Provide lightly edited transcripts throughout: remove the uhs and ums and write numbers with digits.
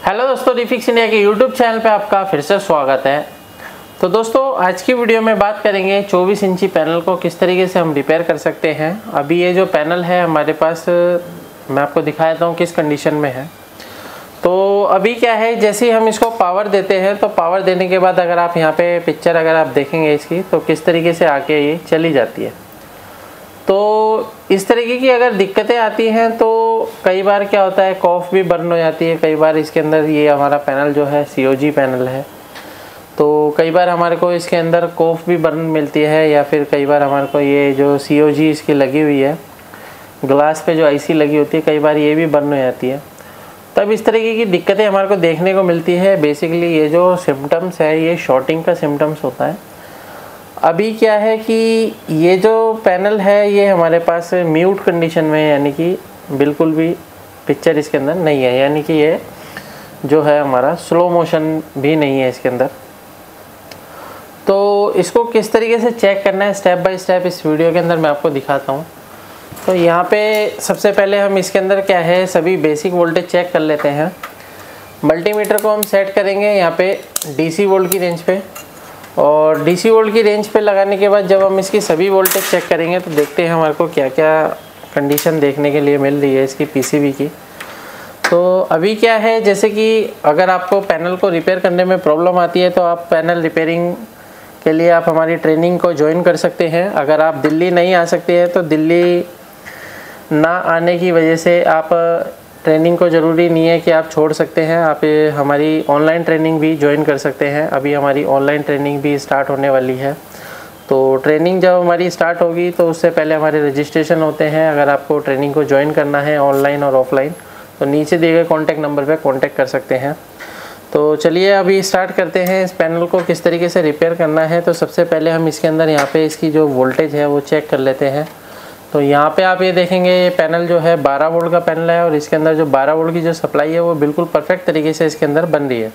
Hello दोस्तों, refix India के YouTube channel पे आपका फिर से स्वागत है। तो दोस्तों, आज की वीडियो में बात करेंगे 24 इंची पैनल को किस तरीके से हम रिपेयर कर सकते हैं। अभी ये जो पैनल है हमारे पास, मैं आपको दिखा देता हूँ किस कंडीशन में है। तो अभी क्या है, जैसे ही हम इसको पावर देते हैं तो पावर देने के बाद अगर आप यहाँ पे पिक्चर अगर आप देखेंगे इसकी, तो किस तरीके से आके ये चली जाती है। तो इस तरीके की अगर दिक्कतें आती हैं तो कई बार क्या होता है, कॉफ भी बर्न हो जाती है। कई बार इसके अंदर, ये हमारा पैनल जो है COG पैनल है, तो कई बार हमारे को इसके अंदर कॉफ भी बर्न मिलती है, या फिर कई बार हमारे को ये जो COG इसकी लगी हुई है, ग्लास पे जो IC लगी होती है, कई बार ये भी बर्न हो जाती है। तब इस तरीके की दिक्कतें हमारे को देखने को मिलती है। बेसिकली ये जो सिम्टम्स है, ये शॉर्टिंग का सिम्टम्स होता है। अभी क्या है कि ये जो पैनल है ये हमारे पास म्यूट कंडीशन में है, यानी कि बिल्कुल भी पिक्चर इसके अंदर नहीं है, यानी कि ये जो है हमारा स्लो मोशन भी नहीं है इसके अंदर। तो इसको किस तरीके से चेक करना है स्टेप बाय स्टेप इस वीडियो के अंदर मैं आपको दिखाता हूँ। तो यहाँ पे सबसे पहले हम इसके अंदर क्या है, सभी बेसिक वोल्टेज चेक कर लेते हैं। मल्टीमीटर को हम सेट करेंगे यहाँ पे DC वोल्ट की रेंज पे, और DC वोल्ट की रेंज पे लगाने के बाद जब हम इसकी सभी वोल्टेज चेक करेंगे तो देखते हैं हमारे को क्या क्या कंडीशन देखने के लिए मिल रही है इसकी PCB की। तो अभी क्या है, जैसे कि अगर आपको पैनल को रिपेयर करने में प्रॉब्लम आती है तो आप पैनल रिपेयरिंग के लिए आप हमारी ट्रेनिंग को ज्वाइन कर सकते हैं। अगर आप दिल्ली नहीं आ सकते हैं तो दिल्ली ना आने की वजह से आप ट्रेनिंग को ज़रूरी नहीं है कि आप छोड़ सकते हैं, आप हमारी ऑनलाइन ट्रेनिंग भी ज्वाइन कर सकते हैं। अभी हमारी ऑनलाइन ट्रेनिंग भी स्टार्ट होने वाली है। तो ट्रेनिंग जब हमारी स्टार्ट होगी तो उससे पहले हमारे रजिस्ट्रेशन होते हैं। अगर आपको ट्रेनिंग को ज्वाइन करना है ऑनलाइन और ऑफलाइन, तो नीचे दिए गए कॉन्टैक्ट नंबर पर कॉन्टैक्ट कर सकते हैं। तो चलिए अभी स्टार्ट करते हैं इस पैनल को किस तरीके से रिपेयर करना है। तो सबसे पहले हम इसके अंदर यहाँ पे इसकी जो वोल्टेज है वो चेक कर लेते हैं। तो यहाँ पे आप ये देखेंगे, ये पैनल जो है 12 वोल्ट का पैनल है, और इसके अंदर जो 12 वोल्ट की जो सप्लाई है वो बिल्कुल परफेक्ट तरीके से इसके अंदर बन रही है।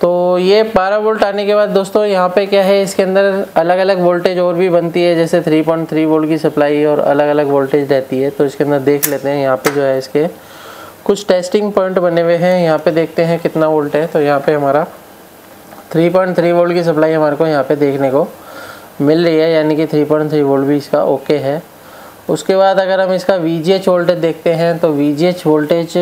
तो ये 12 वोल्ट आने के बाद दोस्तों यहाँ पे क्या है, इसके अंदर अलग अलग वोल्टेज और भी बनती है, जैसे 3.3 वोल्ट की सप्लाई और अलग अलग वोल्टेज रहती है। तो इसके अंदर देख लेते हैं, यहाँ पे जो है इसके कुछ टेस्टिंग पॉइंट बने हुए हैं। यहाँ पे देखते हैं कितना वोल्ट है। तो यहाँ पे हमारा 3.3 वोल्ट की सप्लाई हमारे को यहाँ पे देखने को मिल रही है, यानी कि 3.3 वोल्ट भी इसका ओके है। उसके बाद अगर हम इसका VGH वोल्टेज देखते हैं तो VGH वोल्टेज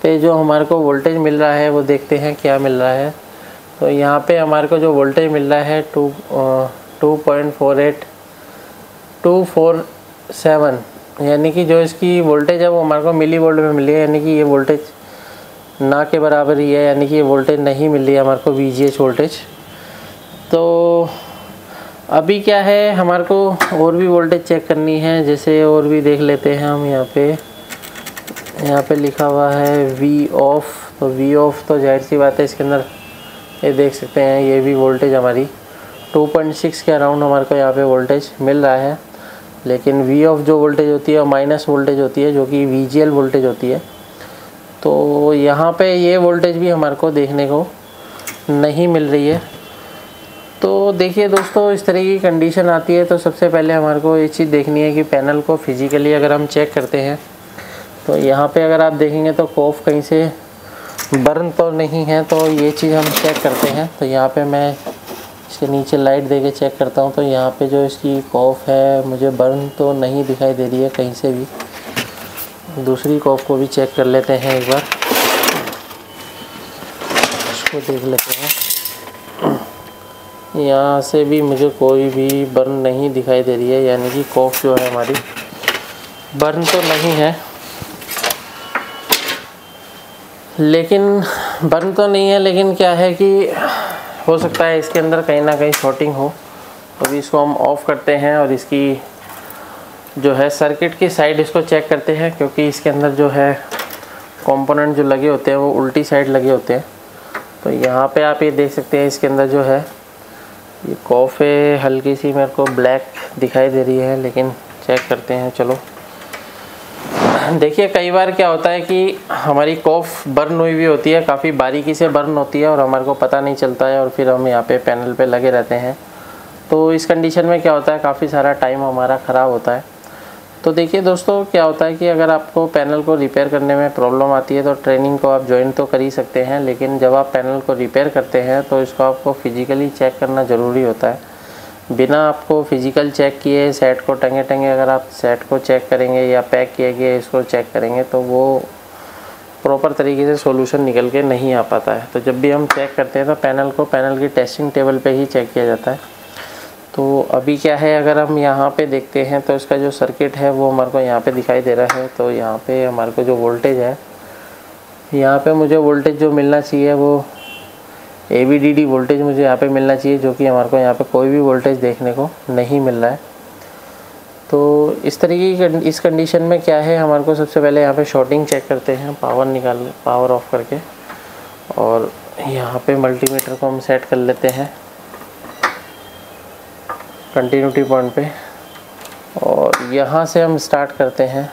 पे जो हमारे को वोल्टेज मिल रहा है वो देखते हैं क्या मिल रहा है। तो यहाँ पे हमारे को जो वोल्टेज मिल रहा है 2.48247, यानी कि जो इसकी वोल्टेज है वो हमारे को मिली वोल्ट में मिली है, यानी कि ये वोल्टेज ना के बराबर ही है, यानी कि ये वोल्टेज नहीं मिल रही है हमारे को VGH वोल्टेज। तो अभी क्या है, हमारे को और भी वोल्टेज चेक करनी है, जैसे और भी देख लेते हैं हम। यहाँ पे लिखा हुआ है V ऑफ, तो V ऑफ तो जाहिर सी बात है इसके अंदर ये देख सकते हैं, ये भी वोल्टेज हमारी 2.6 के अराउंड हमारे को यहाँ पे वोल्टेज मिल रहा है। लेकिन V ऑफ जो वोल्टेज होती है माइनस वोल्टेज होती है, जो कि VGL वोल्टेज होती है। तो यहाँ पे ये वोल्टेज भी हमारे को देखने को नहीं मिल रही है। तो देखिए दोस्तों, इस तरह की कंडीशन आती है तो सबसे पहले हमारे को ये चीज़ देखनी है कि पैनल को फिजिकली अगर हम चेक करते हैं तो यहाँ पे अगर आप देखेंगे तो कॉफ कहीं से बर्न तो नहीं है। तो ये चीज़ हम चेक करते हैं। तो यहाँ पे मैं इसके नीचे लाइट दे के चेक करता हूँ। तो यहाँ पे जो इसकी कॉफ है मुझे बर्न तो नहीं दिखाई दे रही है कहीं से भी। दूसरी कॉफ को भी चेक कर लेते हैं एक बार, इसको देख लेते हैं। यहाँ से भी मुझे कोई भी बर्न नहीं दिखाई दे रही है, यानी कि कॉफ जो है हमारी बर्न तो नहीं है। लेकिन क्या है कि हो सकता है इसके अंदर कहीं ना कहीं शॉर्टिंग हो। तो अभी इसको हम ऑफ़ करते हैं और इसकी जो है सर्किट की साइड इसको चेक करते हैं, क्योंकि इसके अंदर जो है कंपोनेंट जो लगे होते हैं वो उल्टी साइड लगे होते हैं। तो यहाँ पे आप ये देख सकते हैं, इसके अंदर जो है ये कॉफ है, हल्की सी मेरे को ब्लैक दिखाई दे रही है, लेकिन चेक करते हैं। चलो देखिए, कई बार क्या होता है कि हमारी कॉफ बर्न हुई भी होती है, काफ़ी बारीकी से बर्न होती है और हमारे को पता नहीं चलता है, और फिर हम यहाँ पे पैनल पे लगे रहते हैं। तो इस कंडीशन में क्या होता है, काफ़ी सारा टाइम हमारा ख़राब होता है। तो देखिए दोस्तों, क्या होता है कि अगर आपको पैनल को रिपेयर करने में प्रॉब्लम आती है तो ट्रेनिंग को आप ज्वाइन तो कर ही सकते हैं, लेकिन जब आप पैनल को रिपेयर करते हैं तो इसको आपको फिज़िकली चेक करना ज़रूरी होता है। बिना आपको फिज़िकल चेक किए सेट को टंगे अगर आप सेट को चेक करेंगे या पैक किए गए इसको चेक करेंगे तो वो प्रॉपर तरीके से सॉल्यूशन निकल के नहीं आ पाता है। तो जब भी हम चेक करते हैं तो पैनल की टेस्टिंग टेबल पे ही चेक किया जाता है। तो अभी क्या है, अगर हम यहाँ पे देखते हैं तो इसका जो सर्किट है वो हमारे को यहाँ पे दिखाई दे रहा है। तो यहाँ पे हमारे को जो वोल्टेज है, यहाँ पे मुझे वोल्टेज जो मिलना चाहिए वो AVDD वोल्टेज मुझे यहाँ पे मिलना चाहिए, जो कि हमारे को यहाँ पे कोई भी वोल्टेज देखने को नहीं मिल रहा है। तो इस तरीके की इस कंडीशन में क्या है, हमारे को सबसे पहले यहाँ पे शॉर्टिंग चेक करते हैं, पावर ऑफ करके, और यहाँ पे मल्टीमीटर को हम सेट कर लेते हैं कंटिन्यूटी पॉइंट पे, और यहाँ से हम स्टार्ट करते हैं।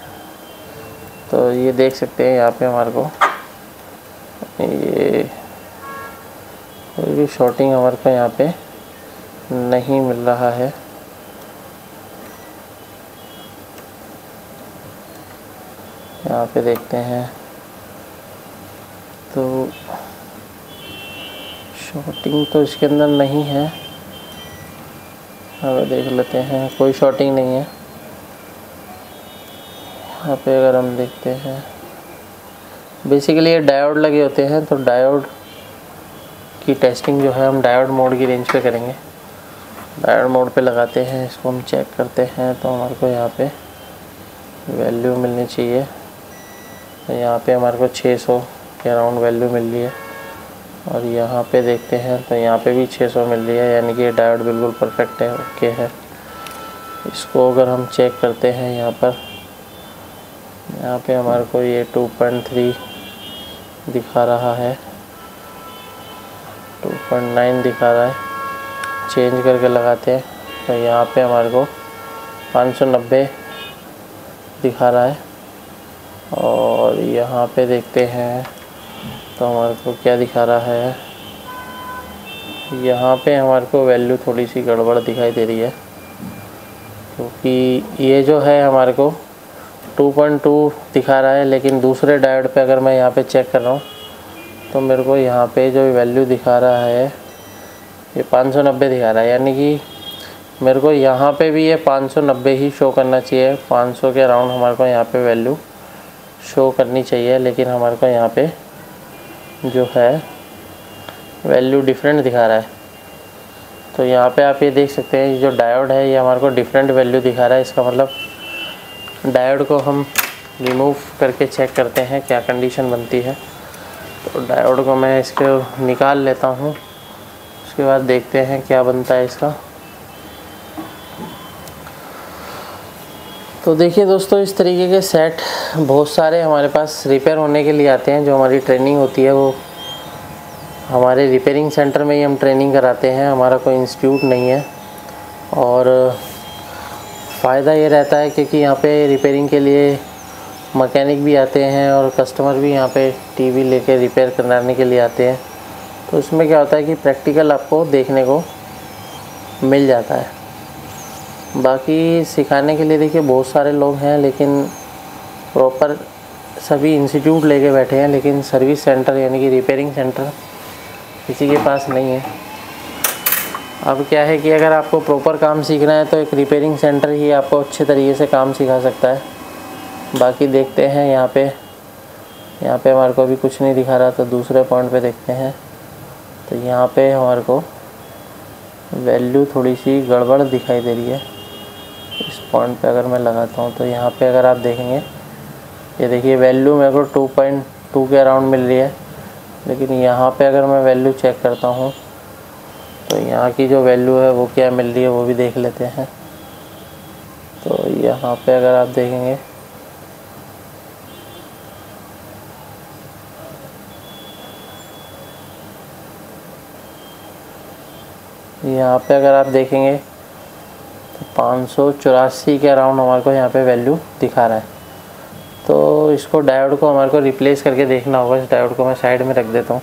तो ये देख सकते हैं यहाँ पे हमारे को ये कोई भी शॉर्टिंग हमारे को यहाँ पे नहीं मिल रहा है। यहाँ पे देखते हैं तो शॉर्टिंग तो इसके अंदर नहीं है। अब देख लेते हैं, कोई शॉर्टिंग नहीं है। यहाँ पे अगर हम देखते हैं, बेसिकली ये डायोड लगे होते हैं, तो डायोड की टेस्टिंग जो है हम डायोड मोड की रेंज पे करेंगे। डायोड मोड पे लगाते हैं, इसको हम चेक करते हैं तो हमारे को यहाँ पे वैल्यू मिलनी चाहिए। तो यहाँ पे हमारे को 600 के अराउंड वैल्यू मिल रही है, और यहाँ पे देखते हैं तो यहाँ पे भी 600 मिल रही है, यानी कि डायोड बिल्कुल परफेक्ट है, ओके है। इसको अगर हम चेक करते हैं यहाँ पे हमारे को ये 2.3 दिखा रहा है, 2.9 दिखा रहा है। चेंज करके लगाते हैं तो यहाँ पे हमारे को 590 दिखा रहा है, और यहाँ पे देखते हैं तो हमारे को क्या दिखा रहा है, यहाँ पे हमारे को वैल्यू थोड़ी सी गड़बड़ दिखाई दे रही है, क्योंकि ये जो है हमारे को 2.2 दिखा रहा है, लेकिन दूसरे डायोड पे अगर मैं यहाँ पे चेक कर रहा हूँ तो मेरे को यहाँ पे जो वैल्यू दिखा रहा है ये 590 दिखा रहा है, यानी कि मेरे को यहाँ पे भी ये 590 ही शो करना चाहिए। 500 के अराउंड हमारे को यहाँ पे वैल्यू शो करनी चाहिए, लेकिन हमारे को यहाँ पे जो है वैल्यू डिफरेंट दिखा रहा है। तो यहाँ पे आप ये देख सकते हैं, जो डायोड है ये हमारे को डिफरेंट वैल्यू दिखा रहा है। इसका मतलब डायोड को हम रिमूव करके चेक करते हैं क्या कंडीशन बनती है। तो डायोड को मैं इसको निकाल लेता हूँ, उसके बाद देखते हैं क्या बनता है इसका। तो देखिए दोस्तों, इस तरीके के सेट बहुत सारे हमारे पास रिपेयर होने के लिए आते हैं। जो हमारी ट्रेनिंग होती है वो हमारे रिपेयरिंग सेंटर में ही हम ट्रेनिंग कराते हैं, हमारा कोई इंस्टीट्यूट नहीं है। और फ़ायदा ये रहता है क्योंकि यहाँ पे रिपेयरिंग के लिए मैकेनिक भी आते हैं और कस्टमर भी यहाँ पे टीवी लेके रिपेयर कराने के लिए आते हैं। तो इसमें क्या होता है कि प्रैक्टिकल आपको देखने को मिल जाता है। बाकी सिखाने के लिए देखिए बहुत सारे लोग हैं, लेकिन प्रॉपर सभी इंस्टीट्यूट लेके बैठे हैं, लेकिन सर्विस सेंटर यानी कि रिपेयरिंग सेंटर किसी के पास नहीं है। अब क्या है कि अगर आपको प्रॉपर काम सीखना है तो एक रिपेयरिंग सेंटर ही आपको अच्छे तरीके से काम सिखा सकता है। बाकी देखते हैं यहाँ पे हमारे को भी कुछ नहीं दिखा रहा, तो दूसरे पॉइंट पे देखते हैं। तो यहाँ पे हमारे को वैल्यू थोड़ी सी गड़बड़ दिखाई दे रही है। इस पॉइंट पे अगर मैं लगाता हूँ तो यहाँ पे अगर आप देखेंगे, ये देखिए वैल्यू मेरे को 2.2 के अराउंड मिल रही है, लेकिन यहाँ पे अगर मैं वैल्यू चेक करता हूँ तो यहाँ की जो वैल्यू है वो क्या मिल रही है वो भी देख लेते हैं। तो यहाँ पे अगर आप देखेंगे तो 584 के अराउंड हमारे को यहाँ पे वैल्यू दिखा रहा है। तो इसको डायोड को हमारे को रिप्लेस करके देखना होगा। इस डायोड को मैं साइड में रख देता हूँ।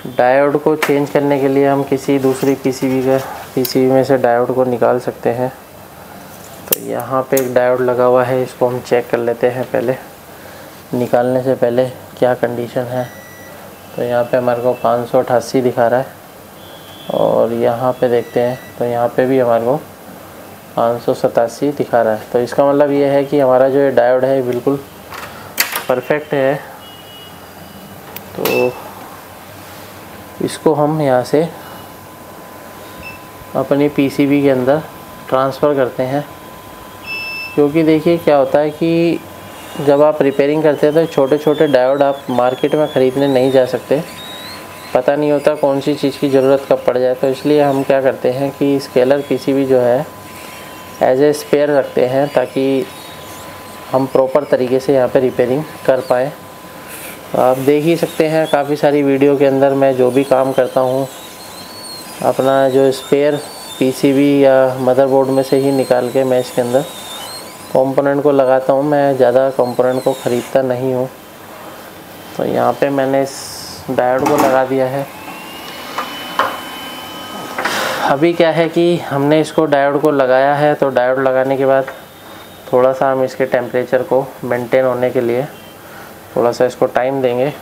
डायोड को चेंज करने के लिए हम किसी दूसरी पीसीबी में से डायोड को निकाल सकते हैं। तो यहाँ पे एक डायोड लगा हुआ है, इसको हम चेक कर लेते हैं पहले, निकालने से पहले क्या कंडीशन है। तो यहाँ पे हमारे को 588 दिखा रहा है, और यहाँ पे देखते हैं तो यहाँ पे भी हमारे को 587 दिखा रहा है। तो इसका मतलब ये है कि हमारा जो ये डायोड है बिल्कुल परफेक्ट है। तो इसको हम यहाँ से अपनी पीसीबी के अंदर ट्रांसफ़र करते हैं, क्योंकि देखिए क्या होता है कि जब आप रिपेयरिंग करते हैं तो छोटे छोटे डायोड आप मार्केट में ख़रीदने नहीं जा सकते, पता नहीं होता कौन सी चीज़ की ज़रूरत कब पड़ जाए। तो इसलिए हम क्या करते हैं कि स्केलर पीसीबी जो है एज ए स्पेयर रखते हैं, ताकि हम प्रॉपर तरीके से यहाँ पे रिपेयरिंग कर पाएँ। आप देख ही सकते हैं काफ़ी सारी वीडियो के अंदर मैं जो भी काम करता हूँ अपना जो स्पेयर पीसीबी या मदरबोर्ड में से ही निकाल के मैं इसके अंदर कंपोनेंट को लगाता हूँ। मैं ज़्यादा कंपोनेंट को ख़रीदता नहीं हूँ। तो यहाँ पे मैंने इस डायोड को लगा दिया है। अभी क्या है कि हमने इसको डायोड को लगाया है, तो डायोड लगाने के बाद थोड़ा सा हम इसके टेम्परेचर को मेंटेन होने के लिए थोड़ा सा इसको टाइम देंगे।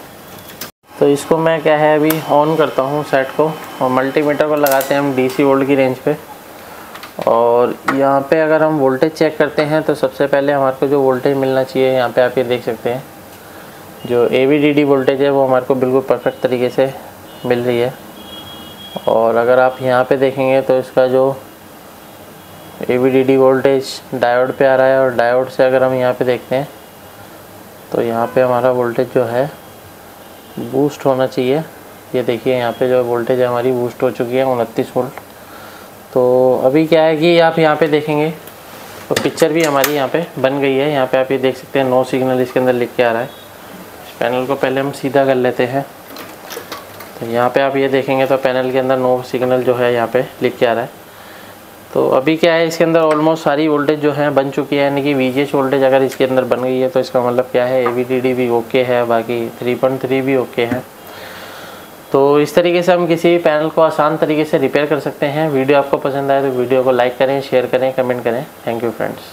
तो इसको मैं क्या है अभी ऑन करता हूँ सेट को, और मल्टीमीटर को लगाते हैं हम डीसी वोल्ट की रेंज पे। और यहाँ पे अगर हम वोल्टेज चेक करते हैं तो सबसे पहले हमारे को जो वोल्टेज मिलना चाहिए, यहाँ पे आप ये देख सकते हैं जो AVDD वोल्टेज है वो हमारे को बिल्कुल परफेक्ट तरीके से मिल रही है। और अगर आप यहाँ पे देखेंगे तो इसका जो AVDD वोल्टेज डायोड पे आ रहा है, और डायोड से अगर हम यहाँ पे देखते हैं तो यहाँ पे हमारा वोल्टेज जो है बूस्ट होना चाहिए। ये देखिए यहाँ पे जो वोल्टेज है हमारी बूस्ट हो चुकी है 29 वोल्ट। तो अभी क्या है कि आप यहाँ पे देखेंगे तो पिक्चर भी हमारी यहाँ पे बन गई है। यहाँ पे आप ये देख सकते हैं नो सिग्नल इसके अंदर लिख के आ रहा है। इस पैनल को पहले हम सीधा कर लेते हैं। तो यहाँ पे आप ये देखेंगे तो पैनल के अंदर नो सिग्नल जो है यहाँ पे लिख के आ रहा है। तो अभी क्या है इसके अंदर ऑलमोस्ट सारी वोल्टेज जो है बन चुकी है, यानी कि VGH वोल्टेज अगर इसके अंदर बन गई है तो इसका मतलब क्या है AVDD भी ओके है, बाकी 3.3 भी ओके है। तो इस तरीके से हम किसी भी पैनल को आसान तरीके से रिपेयर कर सकते हैं। वीडियो आपको पसंद आए तो वीडियो को लाइक करें, शेयर करें, कमेंट करें। Thank you friends.